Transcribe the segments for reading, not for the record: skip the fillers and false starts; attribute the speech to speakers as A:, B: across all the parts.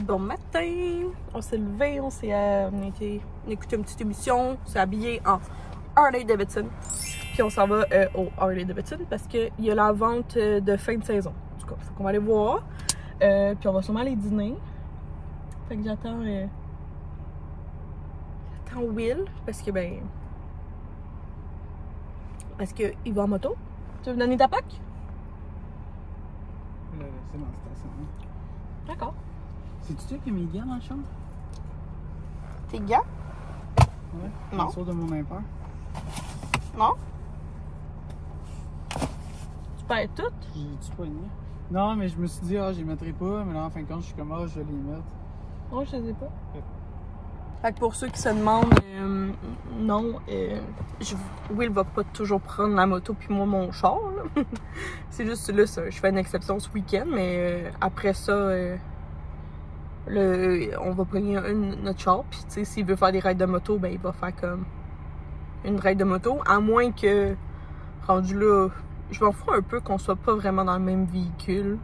A: Bon matin! On s'est levé, on a écouté une petite émission, on s'est habillé en Harley Davidson. Puis on s'en va au Harley Davidson parce qu'il y a la vente de fin de saison. En tout cas, faut qu'on va aller voir. Puis on va sûrement aller dîner. Fait que j'attends Will parce que il va en moto. Tu veux me donner ta PAC?
B: C'est dans la station.
A: D'accord.
B: C'est-tu toi qui as mis les gants dans le champ?
A: Tes gants?
B: Ouais.
A: Non.
B: En dessous de mon impair.
A: Non? Tu perds toutes?
B: J'ai-tu poigné? Non, mais je me suis dit, je les mettrai pas. Mais là, en fin de compte, je suis comme, je vais les mettre.
A: Oh, je les ai pas.
B: Ouais.
A: Fait que pour ceux qui se demandent, non, Will va pas toujours prendre la moto puis moi mon char. C'est juste là, je fais une exception ce week-end, mais après ça, on va prendre notre char. Puis tu sais, s'il veut faire des rides de moto, il va faire comme une ride de moto. À moins que, rendu là, je m'en fous un peu qu'on soit pas vraiment dans le même véhicule.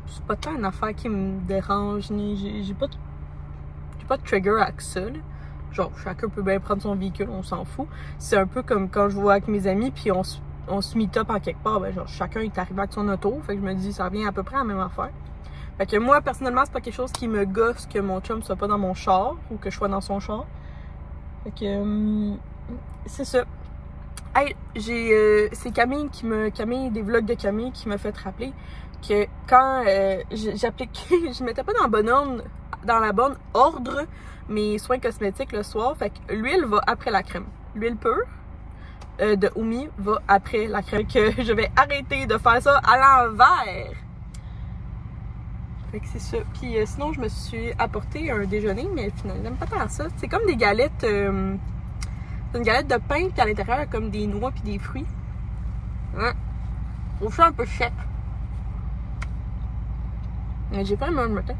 A: C'est pas tant une affaire qui me dérange, ni j'ai pas de trigger avec ça, là. Genre, chacun peut bien prendre son véhicule, on s'en fout. C'est un peu comme quand je vois avec mes amis, puis on se meet up en quelque part, genre, chacun est arrivé avec son auto, fait que je me dis, ça revient à peu près à la même affaire. Fait que moi, personnellement, c'est pas quelque chose qui me gosse que mon chum soit pas dans mon char, ou que je sois dans son char. Fait que, c'est ça. Hey, c'est Camille des vlogs de Camille qui m'a fait rappeler que quand j'appliquais, je mettais pas dans la bonne ordre mes soins cosmétiques le soir. Fait que l'huile va après la crème. L'huile pure de Oumi va après la crème. Que je vais arrêter de faire ça à l'envers. Fait que c'est ça. Puis sinon, je me suis apporté un déjeuner, mais finalement, j'aime pas tant ça. C'est comme des galettes. C'est une galette de pain, puis à l'intérieur, il y a comme des noix puis des fruits. Ouais. Je trouve ça un peu sec. J'ai pas le même matin.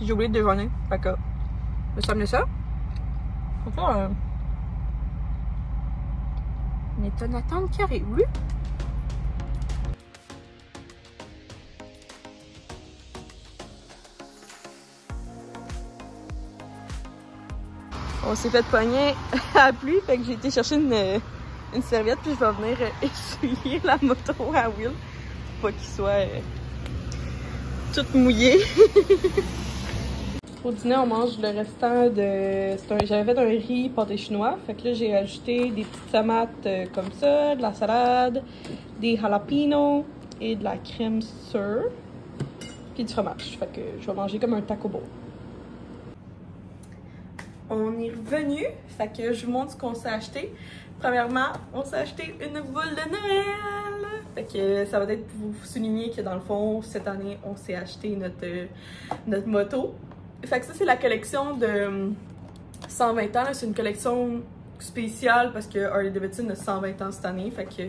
A: J'ai oublié de déjeuner. Fait que, je me suis amené ça. On va faire une étonne attente qui arrive, oui. On s'est fait pogner à la pluie, fait que j'ai été chercher une serviette, puis je vais venir essuyer la moto à Will pour pas qu'il soit tout mouillé. Au dîner, on mange le restant de... J'avais fait un riz pâté chinois. Fait que là, j'ai ajouté des petites tomates comme ça, de la salade, des jalapenos et de la crème sure. Puis du fromage. Fait que je vais manger comme un taco bowl. On est revenu. Fait que je vous montre ce qu'on s'est acheté. Premièrement, on s'est acheté une boule de Noël. Fait que ça va être pour vous souligner que dans le fond, cette année, on s'est acheté notre moto. Fait que ça, c'est la collection de 120 ans. C'est une collection spéciale parce que Harley Davidson a 120 ans cette année. Fait que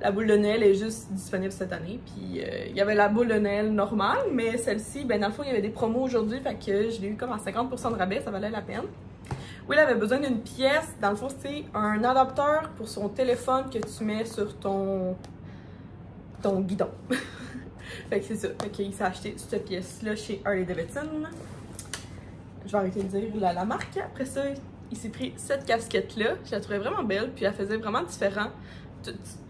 A: la boule de Noël est juste disponible cette année. Puis il y avait la boule de Noël normale, mais celle-ci, dans le fond, il y avait des promos aujourd'hui. Fait que je l'ai eu comme à 50% de rabais, ça valait la peine. Will avait besoin d'une pièce. Dans le fond, c'est un adapteur pour son téléphone que tu mets sur ton guidon. Fait que c'est ça. Fait qu'il s'est acheté cette pièce-là chez Harley Davidson. Je vais arrêter de dire la marque. Après ça, il s'est pris cette casquette-là. Je la trouvais vraiment belle, puis elle faisait vraiment différent.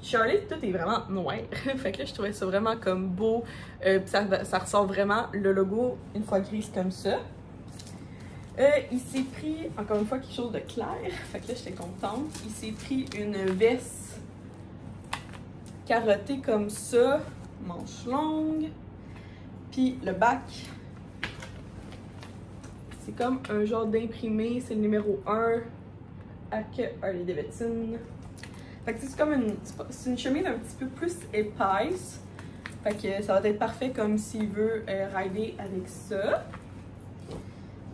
A: Chez Harley, tout est vraiment noir. Fait que là, je trouvais ça vraiment comme beau. Ça ressort vraiment le logo une fois grise comme ça. Il s'est pris, encore une fois, quelque chose de clair. Fait que là, j'étais contente. Il s'est pris une veste carottée comme ça, manche longue. Puis le bac, c'est comme un genre d'imprimé. C'est le numéro 1 avec Harley Davidson. Fait que c'est comme une chemise un petit peu plus épaisse. Fait que ça va être parfait comme s'il veut rider avec ça.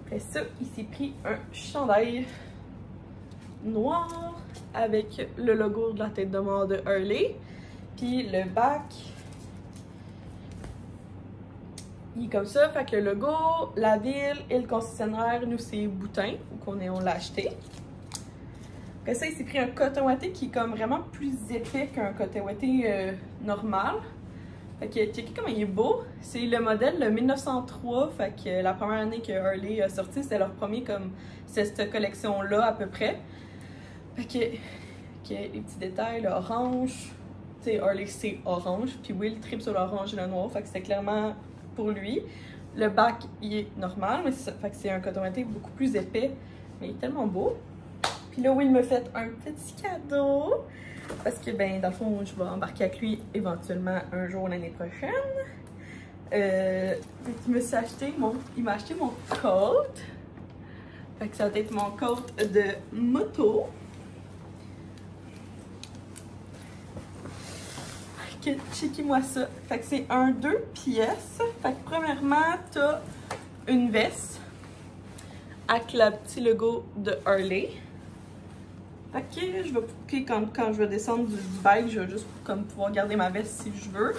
A: Après ça, il s'est pris un chandail noir avec le logo de la tête de mort de Harley. Puis le bac, il est comme ça. Fait que le logo, la ville et le concessionnaire, nous, c'est Boutin, on l'a acheté. Après ça, il s'est pris un coton ouaté qui est comme vraiment plus épais qu'un coton ouaté normal. Fait que checkez comment il est beau. C'est le modèle le 1903. Fait que la première année que Hurley a sorti, c'était leur premier comme cette collection-là à peu près. Fait que les petits détails, le orange. Tu sais, Hurley c'est orange. Puis Will tripe sur l'orange et le noir. Fait que c'était clairement pour lui. Le bac il est normal, mais fait que c'est un coton ouaté beaucoup plus épais. Mais il est tellement beau. Puis là, Will me fait un petit cadeau. Parce que, ben, dans le fond, je vais embarquer avec lui éventuellement un jour l'année prochaine. Il m'a acheté mon coat. Fait que ça va être mon coat de moto. Checkez-moi ça. Fait que c'est un 2 pièces. Fait que premièrement, t'as une veste avec le petit logo de Hurley. Fait que je vais couper quand je vais descendre du bike, je vais juste comme pouvoir garder ma veste si je veux.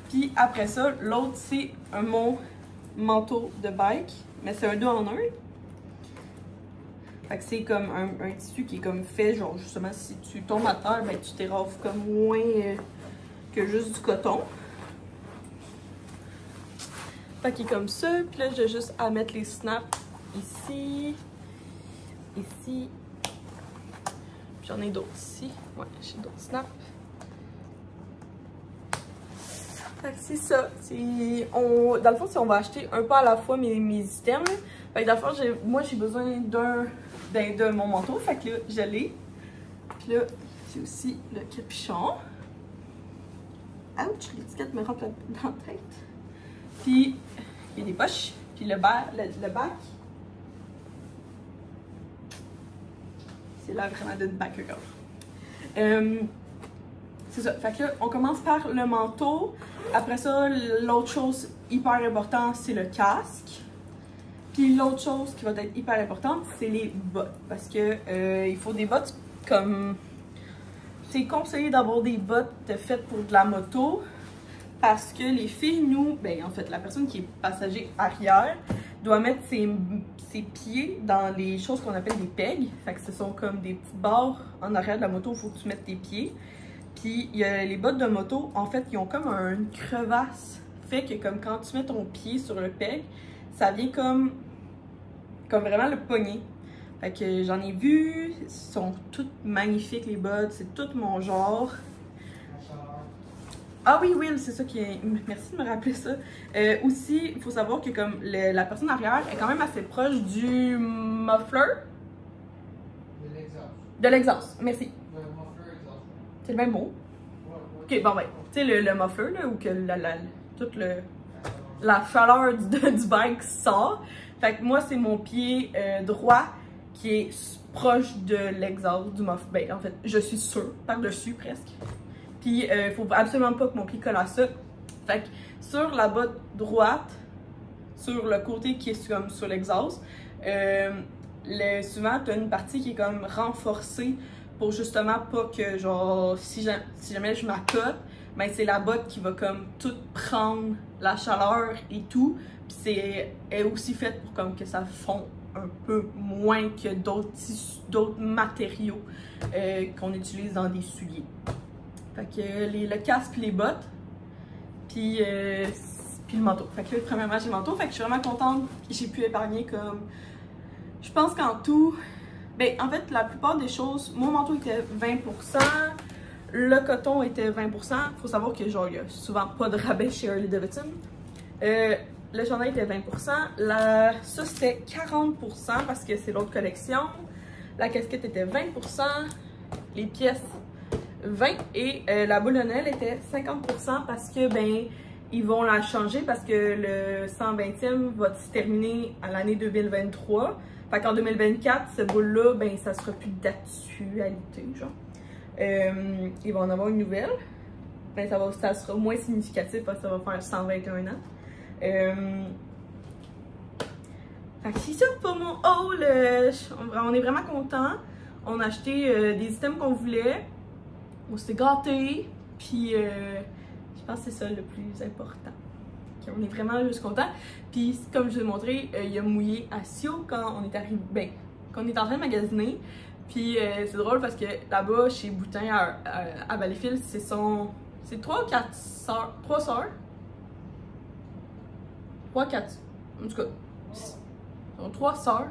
A: Puis après ça, l'autre c'est mon manteau de bike, mais c'est un 2 en 1. Fait que c'est comme un tissu qui est comme fait, genre justement si tu tombes à terre, ben tu t'érafles comme moins que juste du coton. Fait qu'il est comme ça, puis là j'ai juste à mettre les snaps ici, ici. J'en ai d'autres ici. Ouais, j'ai d'autres snaps. Fait que c'est ça. Dans le fond, si on va acheter un peu à la fois mes items. Fait que dans le fond, moi j'ai besoin de mon manteau. Fait que là, je l'ai. Puis là, j'ai aussi le capuchon. Ouch, l'étiquette me rentre dans la tête. Puis, il y a des poches. Puis le bac. C'est là vraiment d'une backer girl. C'est ça. Fait que là, on commence par le manteau. Après ça, l'autre chose hyper importante, c'est le casque. Puis l'autre chose qui va être hyper importante, c'est les bottes. Parce que il faut des bottes comme... C'est conseillé d'avoir des bottes faites pour de la moto. Parce que les filles, nous, ben en fait, la personne qui est passager arrière doit mettre ses pieds dans les choses qu'on appelle des pegs. Fait que ce sont comme des petites barres en arrière de la moto où il faut que tu mettes tes pieds. Puis il y a les bottes de moto, en fait, ils ont comme une crevasse. Fait que comme quand tu mets ton pied sur le peg, ça vient comme vraiment le poignet. Fait que j'en ai vu, elles sont toutes magnifiques les bottes, c'est tout mon genre. Ah oui, Will, c'est ça qui est... Merci de me rappeler ça. Aussi, il faut savoir que comme la personne arrière est quand même assez proche du muffler. De l'exhaust, merci. C'est le même mot. Ok, bon ben, tu sais le muffler, là, où que toute la chaleur du bike sort. Fait que moi, c'est mon pied droit qui est proche de l'exhaust du muffler. Ben, en fait, je suis sûre, par-dessus presque. Puis, il faut absolument pas que mon pied colle à ça. Fait que sur la botte droite, sur le côté qui est comme sur l'exhaust, souvent, tu as une partie qui est comme renforcée pour justement pas que, genre, si jamais je m'accote, ben c'est la botte qui va comme tout prendre la chaleur et tout. Puis elle est aussi faite pour comme que ça fond un peu moins que d'autres matériaux qu'on utilise dans des souliers. Fait que le casque puis les bottes, puis le manteau. Fait que là, premièrement, j'ai le manteau. Fait que je suis vraiment contente que j'ai pu épargner comme... Je pense qu'en tout... Ben, en fait, la plupart des choses, mon manteau était 20%, le coton était 20%. Faut savoir que genre, il y a souvent pas de rabais chez Harley Davidson. Le chandail était 20%. Ça, c'était 40% parce que c'est l'autre collection. La casquette était 20%. Les pièces, 20%. Et la boule de Noël était 50% parce que, ben, ils vont la changer parce que le 120e va se terminer à l'année 2023. Fait qu'en 2024, cette boule-là, ben, ça sera plus d'actualité, genre. Ils vont en avoir une nouvelle. Ben, ça sera moins significatif parce que ça va faire 121 ans. Fait que c'est ça pour mon haul. On est vraiment contents. On a acheté des items qu'on voulait. On s'est gâtés. Puis je pense que c'est ça le plus important. On est vraiment juste contents. Puis comme je vous ai montré, il a mouillé à Sio quand on est arrivé. Ben, quand on est en train de magasiner. Puis c'est drôle parce que là-bas, chez Boutin à Valleyfield, c'est son c'est 3 ou 4 sœurs. 3 sœurs. 3, 4. En tout cas, ils ont 3 sœurs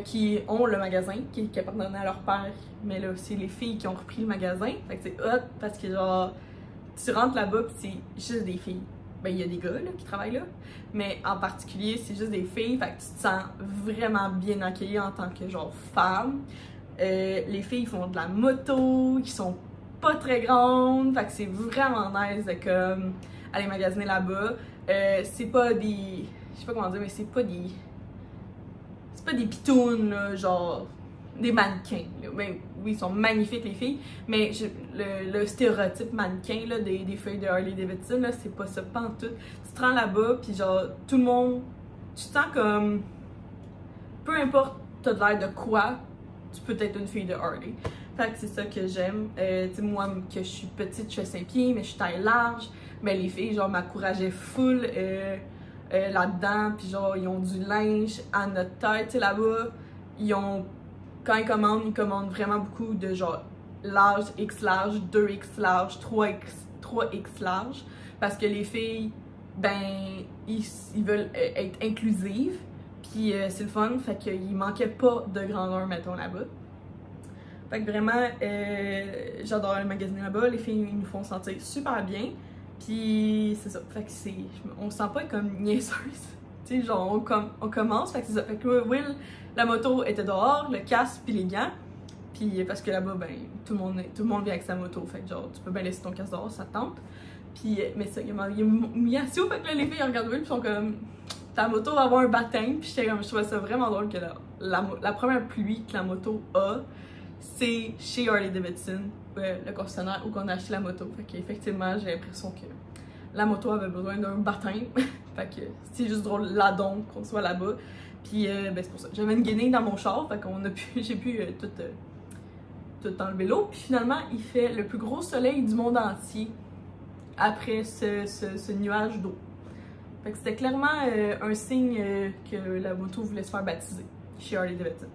A: qui ont le magasin, qui appartenait à leur père. Mais là, c'est les filles qui ont repris le magasin. Fait que c'est hot parce que genre, tu rentres là-bas pis c'est juste des filles. Ben, il y a des gars là, qui travaillent là, mais en particulier, c'est juste des filles. Fait que tu te sens vraiment bien accueillie en tant que genre femme. Les filles font de la moto, qui sont pas très grandes. Fait que c'est vraiment nice de comme aller magasiner là-bas. C'est pas des. Je sais pas comment dire, mais c'est pas des pitounes, là, genre des mannequins. Là. Ben, oui, ils sont magnifiques les filles, mais le stéréotype mannequin là, des filles de Harley Davidson, là, c'est pas ça, pas en tout. Tu te rends là-bas, puis genre, tout le monde, tu te sens comme, peu importe t'as de l'air de quoi, tu peux être une fille de Harley. Fait que c'est ça que j'aime. Tu sais, moi, que je suis petite, je fais 5 pieds, mais je suis taille large. Mais les filles, genre, m'encourageaient full là-dedans. Puis genre, ils ont du linge à notre taille. Tu sais, là-bas, quand ils commandent vraiment beaucoup de genre large, X large, 2X large, 3X large. Parce que les filles, ben, ils veulent être inclusives. Puis c'est le fun, fait qu'il manquait pas de grandeur, mettons, là-bas. Fait que vraiment, j'adore le magasiner là-bas. Les filles, ils nous font sentir super bien. Puis c'est ça, fait que on se sent pas comme niaiseuse. Tu sais, genre, on commence, fait que c'est ça. Fait que Will, la moto était dehors, le casque puis les gants. Puis parce que là-bas, ben, tout le monde vient avec sa moto. Fait que genre, tu peux bien laisser ton casque dehors, ça te tente. Puis, mais ça, il m'a mis assis au fait que là, les filles, ils regardent Will, puis sont comme, ta moto va avoir un baptême. Puis je trouvais ça vraiment drôle que la première pluie que la moto a, c'est chez Harley Davidson, le concessionnaire où on a acheté la moto. Fait qu'effectivement, j'ai l'impression que la moto avait besoin d'un baptême. Fait que c'est juste drôle là donc qu'on soit là-bas. Puis ben c'est pour ça. J'avais une guenille dans mon char, fait qu'on a pu, j'ai pu tout enlever l'eau. Puis finalement, il fait le plus gros soleil du monde entier après ce nuage d'eau. Fait que c'était clairement un signe que la moto voulait se faire baptiser chez Harley Davidson.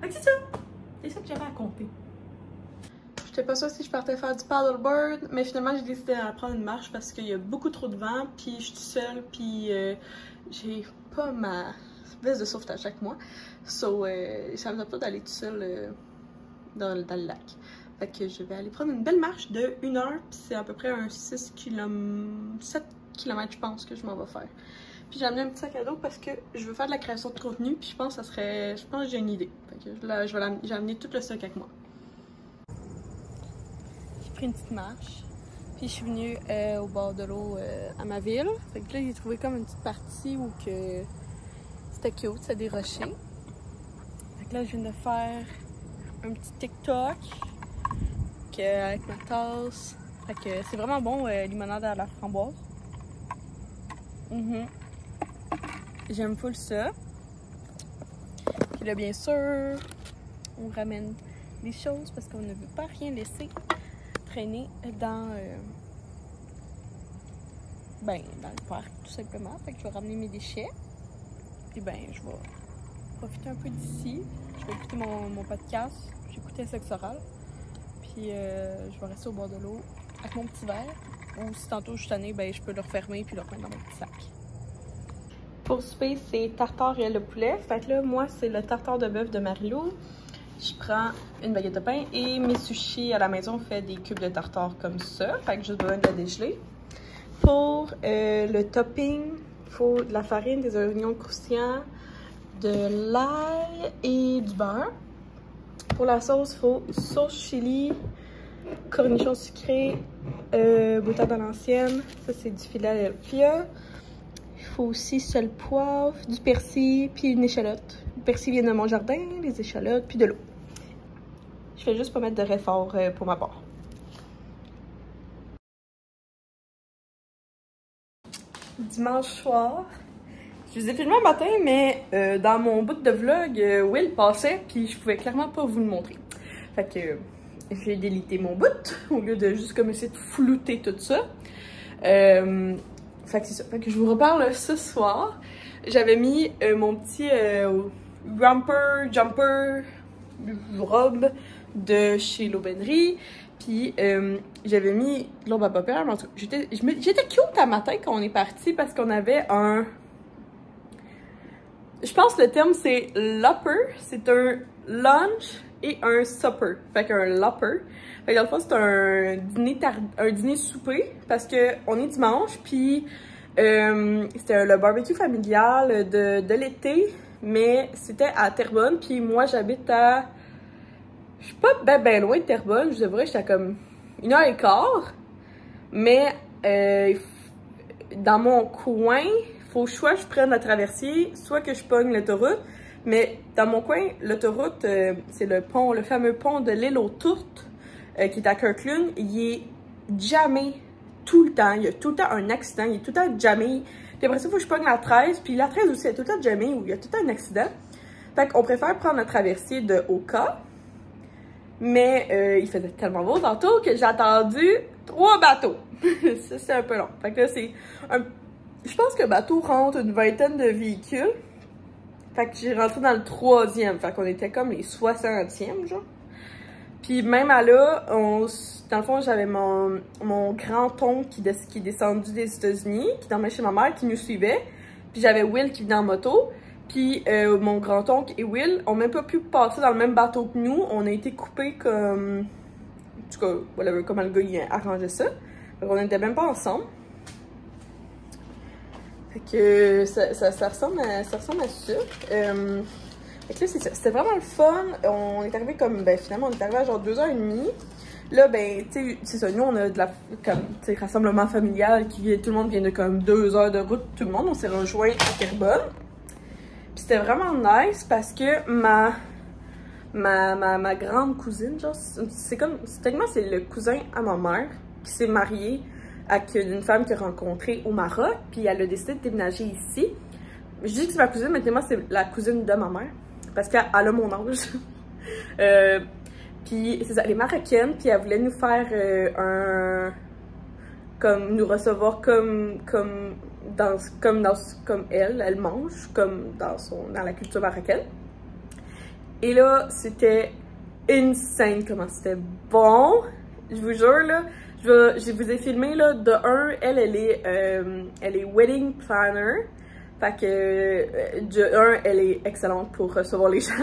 A: Fait que c'est ça! C'est ça que j'avais à compter. J'étais pas sûre si je partais faire du paddleboard, mais finalement j'ai décidé de prendre une marche parce qu'il y a beaucoup trop de vent, puis je suis toute seule, puis j'ai pas ma veste de sauvetage avec moi. So, ça me donne pas d'aller toute seule dans le lac. Fait que je vais aller prendre une belle marche de 1 heure, puis c'est à peu près un 7 km je pense que je m'en vais faire. Puis j'ai amené un petit sac à dos parce que je veux faire de la création de contenu, puis je pense que j'ai une idée. Fait que là, j'ai amené tout le stock avec moi. J'ai pris une petite marche, puis je suis venue au bord de l'eau à ma ville. Fait que là, j'ai trouvé comme une petite partie où que c'était cute, c'est des rochers. Fait que là, je viens de faire un petit TikTok avec ma tasse. Fait que c'est vraiment bon, limonade à la framboise. J'aime full ça. Puis là, bien sûr, on ramène des choses parce qu'on ne veut pas rien laisser traîner dans le parc, tout simplement. Fait que je vais ramener mes déchets. Puis ben, je vais profiter un peu d'ici. Je vais écouter mon podcast. J'ai écouté Sexe Oral. Puis je vais rester au bord de l'eau avec mon petit verre. Ou si tantôt je suis tannée, ben, je peux le refermer puis le remettre dans mon petit sac. Pour souper, c'est tartare et le poulet. Fait que là, moi, c'est le tartare de bœuf de Marilou. Je prends une baguette de pain et mes sushis à la maison fait des cubes de tartare comme ça. Fait que j'ai besoin de la dégeler. Pour le topping, il faut de la farine, des oignons croustillants, de l'ail et du beurre. Pour la sauce, il faut sauce chili, cornichons sucrés, boutade à l'ancienne. Ça, c'est du Philadelphia. Il faut aussi sel, poivre, du persil, puis une échalote. Le persil vient de mon jardin, les échalotes, puis de l'eau. Je vais juste pas mettre de réfort pour ma part. Dimanche soir. Je vous ai filmé un matin, mais dans mon bout de vlog, Will passait, puis je pouvais clairement pas vous le montrer. Fait que j'ai délité mon bout, au lieu de juste comme essayer de flouter tout ça. Fait que c'est ça. Fait que je vous reparle ce soir. J'avais mis mon petit jumper robe de chez l'Aubainerie. Puis j'avais mis de l'ombre à paupières. J'étais cute à matin quand on est parti parce qu'on avait un... Je pense que le terme c'est lopper. C'est un lunch et un supper. Fait qu'un lopper. Fait que dans le fond, c'est un dîner souper parce que on est dimanche. Puis c'était le barbecue familial de l'été. Mais c'était à Terrebonne. Puis moi, j'habite à... Je suis pas ben loin de Terrebonne. Je devrais, j'étais à comme 1h15. Mais dans mon coin... Faut soit je prenne la traversier, soit que je pogne l'autoroute. Mais dans mon coin, l'autoroute, c'est le fameux pont de l'île aux Tourtes, qui est à Kirkland. Il est jamais, tout le temps, il y a tout le temps un accident, il est tout le temps jamais. Puis après ça, il faut que je pogne la 13, puis la 13 aussi, il y a tout le temps jamais, où il y a tout le temps un accident. Fait qu'on préfère prendre la traversier de Oka. Mais il faisait tellement beau tantôt que j'ai attendu 3 bateaux. Ça, c'est un peu long. Fait que là, c'est un... Je pense que le bateau rentre une vingtaine de véhicules. Fait que j'ai rentré dans le 3e. Fait qu'on était comme les 60e, genre. Puis même à là, dans le fond, j'avais mon grand-oncle qui est descendu des États-Unis, qui dormait chez ma mère, qui nous suivait. Puis j'avais Will qui venait en moto. Puis mon grand-oncle et Will ont même pas pu passer dans le même bateau que nous. On a été coupés comme... En tout cas, whatever, comment le gars il a arrangé ça. Fait qu'on n'était même pas ensemble. Fait que ça ressemble à ça. Fait que là, c'était vraiment le fun. On est arrivé comme, ben finalement, on est arrivé à genre 2h30. Là, ben, tu sais, c'est ça, nous, on a de la, comme, tu sais, rassemblement familial tout le monde vient de comme 2 heures de route, tout le monde. On s'est rejoint à Terrebonne. Puis c'était vraiment nice parce que ma grande cousine, genre, techniquement, c'est le cousin à ma mère qui s'est marié avec une femme qu'il a rencontrée au Maroc, puis elle a décidé de déménager ici. Je dis que c'est ma cousine, mais techniquement, c'est la cousine de ma mère, parce qu'elle a mon âge. Puis, c'est ça, elle est marocaine, puis elle voulait nous faire comme nous recevoir comme elle mange, comme dans la culture marocaine. Et là, c'était insane comment c'était bon. Je vous jure, là, je vous ai filmé, là, de un, elle est wedding planner. Fait que, de un, elle est excellente pour recevoir les gens,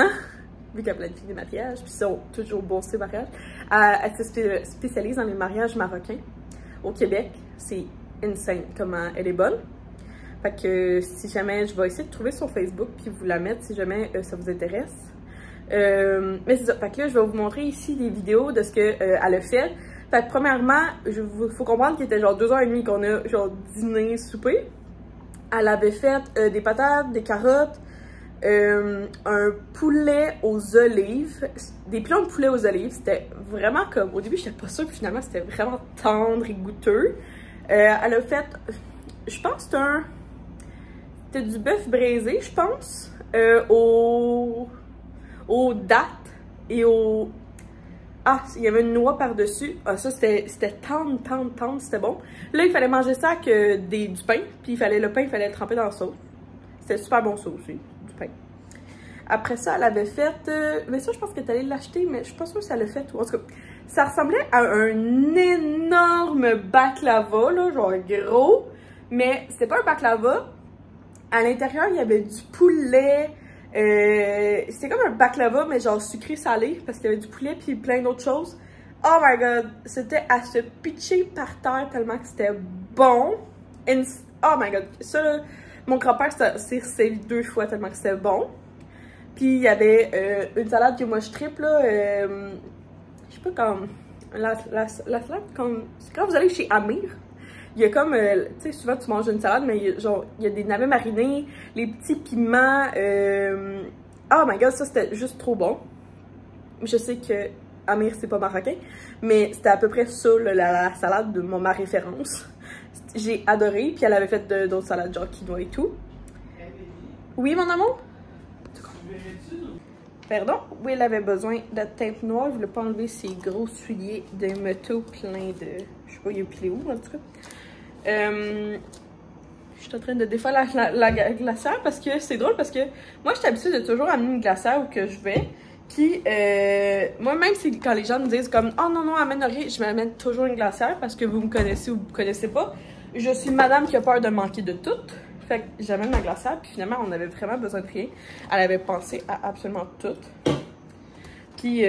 A: vu qu'elle planifie des mariages, puis ils sont toujours bossés mariages. Elle se spécialise dans les mariages marocains au Québec. C'est insane comment elle est bonne. Fait que, si jamais, je vais essayer de trouver son Facebook, puis vous la mettre si jamais ça vous intéresse. Mais c'est ça. Fait que là, je vais vous montrer ici des vidéos de ce qu'elle a fait. Fait que premièrement, faut comprendre qu'il était genre 2h30 qu'on a genre dîner, souper. Elle avait fait des patates, des carottes, un poulet aux olives, des plats de poulet aux olives. C'était vraiment comme, au début j'étais pas sûre, puis finalement c'était vraiment tendre et goûteux. Elle a fait, je pense que c'était du bœuf braisé, je pense, aux dattes et aux... Ah, il y avait une noix par-dessus. Ah, ça, c'était tendre, c'était bon. Là, il fallait manger ça avec du pain. Puis le pain, il fallait le tremper dans la sauce. C'était super bon ça aussi, du pain. Après ça, elle avait fait... mais ça, je pense qu'elle est allée l'acheter, mais je suis pas sûre si elle l'a fait. En tout cas, ça ressemblait à un énorme baklava, là, genre gros. Mais c'était pas un baklava. À l'intérieur, il y avait du poulet... c'était comme un baklava, mais genre sucré-salé, parce qu'il y avait du poulet puis plein d'autres choses. Oh my god, c'était à se pitcher par terre tellement que c'était bon. Oh my god, ça là, mon grand-père s'est servi 2 fois tellement que c'était bon. Puis il y avait une salade que moi je tripe là, je sais pas comme, la salade comme, c'est quand vous allez chez Amir. Il y a comme, tu sais, souvent tu manges une salade, mais il y a des navets marinés, les petits piments. Oh my god, ça c'était juste trop bon. Je sais que Amir c'est pas marocain, mais c'était à peu près ça, la salade de ma référence. J'ai adoré, puis elle avait fait d'autres salades, genre quinoa et tout. Oui, mon amour? Pardon? Oui, elle avait besoin de teinte noire. Je voulais pas enlever ses gros souliers de moto plein de... Je sais pas, il a pilé où, en tout cas. Je suis en train de défaire la glacière parce que c'est drôle parce que moi, je suis habituée de toujours amener une glacière où que je vais. Puis, moi, même si quand les gens me disent comme « Oh non, non, amène rien », je m'amène toujours une glacière parce que vous me connaissez ou vous me connaissez pas. Je suis madame qui a peur de manquer de tout. Fait que j'amène ma glacière, puis finalement, on avait vraiment besoin de rien. Elle avait pensé à absolument tout. Puis,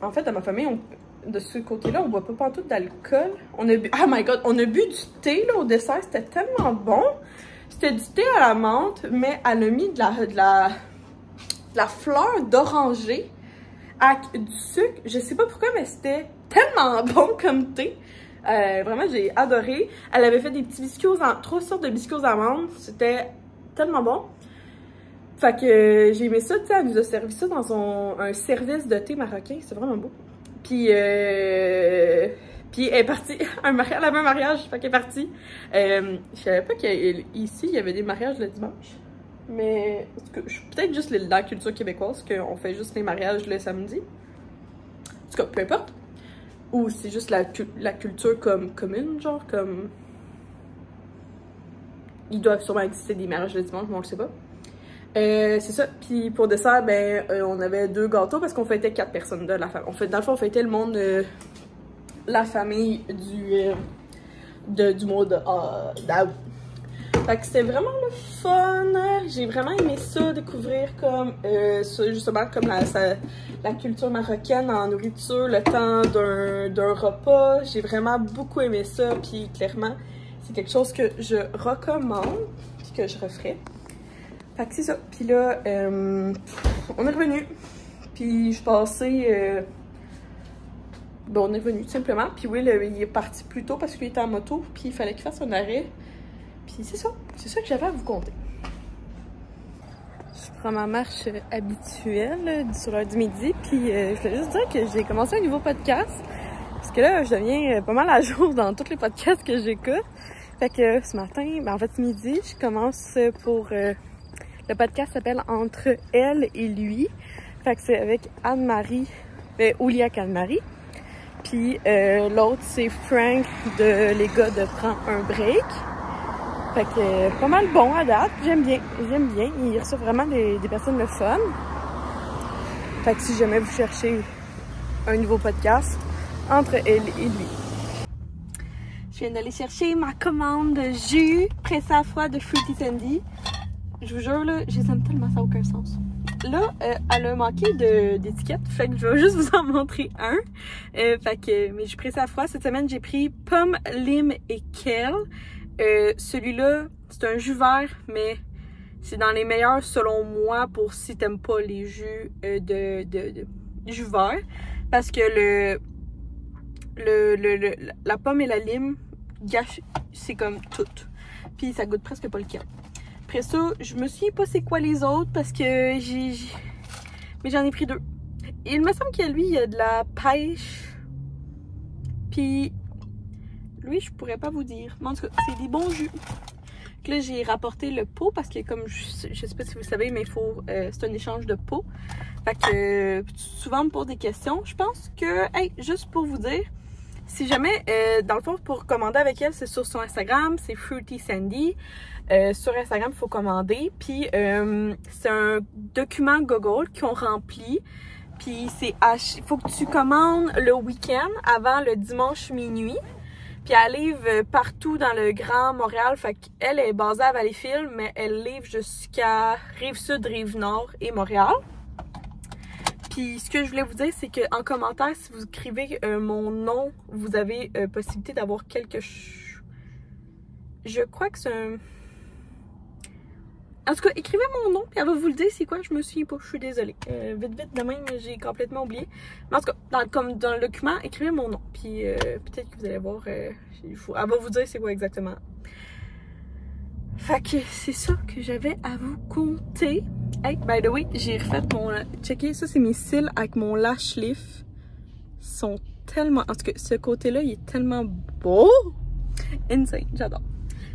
A: en fait, dans ma famille, de ce côté-là, on boit pas pantoute d'alcool. On a bu, oh my god, on a bu du thé là, au dessert, c'était tellement bon. C'était du thé à la menthe, mais elle a mis de la fleur d'oranger avec du sucre. Je sais pas pourquoi, mais c'était tellement bon comme thé. Vraiment, j'ai adoré. Elle avait fait des petits biscuits trois sortes de biscuits aux amandes. C'était tellement bon. Fait que j'ai aimé ça, tu sais, elle nous a servi ça dans un service de thé marocain. C'est vraiment beau. Puis elle est partie. Elle avait un mariage, fait qu'elle est partie. Je savais pas qu'ici, il y avait des mariages le dimanche. Mais peut-être juste dans la culture québécoise, qu'on fait juste les mariages le samedi. En tout cas, peu importe. Ou c'est juste la culture comme commune, genre comme... Ils doivent sûrement exister des mariages le dimanche, mais on le sait pas. C'est ça. Puis pour dessert, ben, on avait 2 gâteaux parce qu'on fêtait 4 personnes de la famille. Dans le fond, on fêtait le monde, la famille du mois d'août. Fait que c'était vraiment le fun. J'ai vraiment aimé ça, découvrir comme justement comme la culture marocaine en nourriture, le temps d'un repas. J'ai vraiment beaucoup aimé ça. Puis clairement, c'est quelque chose que je recommande puis que je referais. Fait que c'est ça. Puis là, on est revenu. Puis je passais... Bon, on est revenu tout simplement. Puis Will, il est parti plus tôt parce qu'il était en moto. Puis il fallait qu'il fasse un arrêt. Puis c'est ça. C'est ça que j'avais à vous conter. Je prends ma marche habituelle sur l'heure du midi. Puis je voulais juste dire que j'ai commencé un nouveau podcast. Parce que là, je deviens pas mal à jour dans tous les podcasts que j'écoute. Fait que ce matin, ben en fait ce midi, je commence pour... le podcast s'appelle « Entre elle et lui ». Fait que c'est avec Anne-Marie, Ouliak Anne-Marie. Puis l'autre, c'est Frank de Les gars de Prends un break. Fait que pas mal bon à date. J'aime bien. Il reçoit vraiment des personnes le fun. Fait que si jamais vous cherchez un nouveau podcast, « Entre elle et lui ». Je viens d'aller chercher ma commande de jus pressé à froid de Fruity Sandy. Je vous jure, là, je les aime tellement, ça n'a aucun sens. Là, elle a manqué d'étiquette, fait que je vais juste vous en montrer un. Fait que, mais j'ai pris ça à froid. Cette semaine, j'ai pris pomme, lime et kale. Celui-là, c'est un jus vert, mais c'est dans les meilleurs selon moi pour si t'aimes pas les jus de jus vert. Parce que la pomme et la lime gâchent, c'est comme tout. Puis ça goûte presque pas le kale. Après ça, je me souviens pas c'est quoi les autres parce que mais j'en ai pris 2. Il me semble que lui, il y a de la pêche. Puis lui, je pourrais pas vous dire. Mais en tout cas, c'est des bons jus. Donc là, j'ai rapporté le pot parce que comme je sais pas si vous savez, mais il faut c'est un échange de pots. Fait que souvent on me pose des questions. Je pense que, hey, juste pour vous dire, si jamais, dans le fond, pour commander avec elle, c'est sur son Instagram, c'est Fruity Sandy. Sur Instagram, il faut commander. Puis, c'est un document Google qu'on remplit. Puis, il faut que tu commandes le week-end avant le dimanche minuit. Puis, elle livre partout dans le Grand Montréal. Fait qu'elle est basée à Valleyfield, mais elle livre jusqu'à Rive-Sud, Rive-Nord et Montréal. Puis ce que je voulais vous dire, c'est qu'en commentaire, si vous écrivez mon nom, vous avez possibilité d'avoir quelques... Je crois que c'est un... En tout cas, écrivez mon nom, puis elle va vous le dire c'est quoi, je me souviens pas, je suis désolée. Vite, de même, j'ai complètement oublié. Mais en tout cas, comme dans le document, écrivez mon nom, puis peut-être que vous allez voir, elle va vous dire c'est quoi exactement. Fait que c'est ça que j'avais à vous conter. Hey, by the way, j'ai refait mon... Checkez, ça c'est mes cils avec mon lash lift. Ils sont tellement... En tout cas, ce côté-là, il est tellement beau. Insane, j'adore.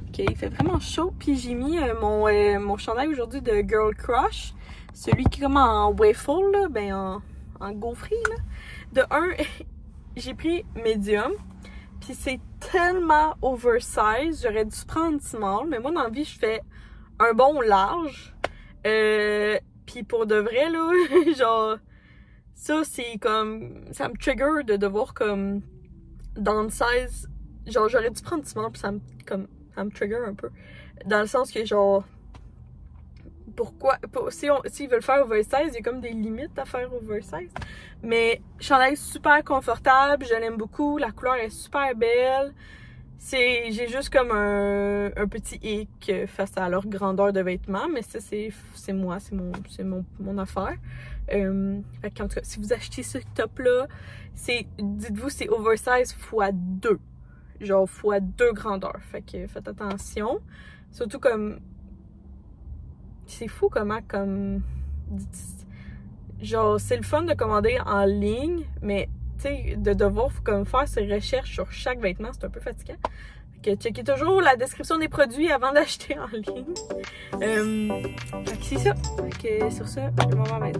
A: Ok, il fait vraiment chaud. Puis j'ai mis mon chandail aujourd'hui de Girl Crush. Celui qui est comme en waffle, là, ben en gaufrerie, là. De un, j'ai pris medium. Puis c'est tellement oversize. J'aurais dû prendre small. Mais moi, dans la vie, je fais un bon large. Puis pour de vrai, là, genre... ça, c'est comme... Ça me trigger de devoir, comme, downsize. Genre, j'aurais dû prendre du small, puis ça me trigger un peu. Dans le sens que, genre... Pourquoi... S'ils veulent faire oversize, il y a comme des limites à faire oversize. Mais, chandail super confortable, je l'aime beaucoup, la couleur est super belle. J'ai juste comme un petit hic face à leur grandeur de vêtements, mais ça, c'est moi, c'est mon affaire. Fait qu'en tout cas, si vous achetez ce top-là, dites-vous, c'est oversize x2. Genre x2 grandeur. Fait que faites attention. Surtout comme... C'est fou comment, comme... Genre, c'est le fun de commander en ligne, mais... de devoir comme faire ses recherches sur chaque vêtement, c'est un peu fatigant. Fait que checkez toujours la description des produits avant d'acheter en ligne. Fait que c'est ça. Fait que sur ça, je vais m'en mettre.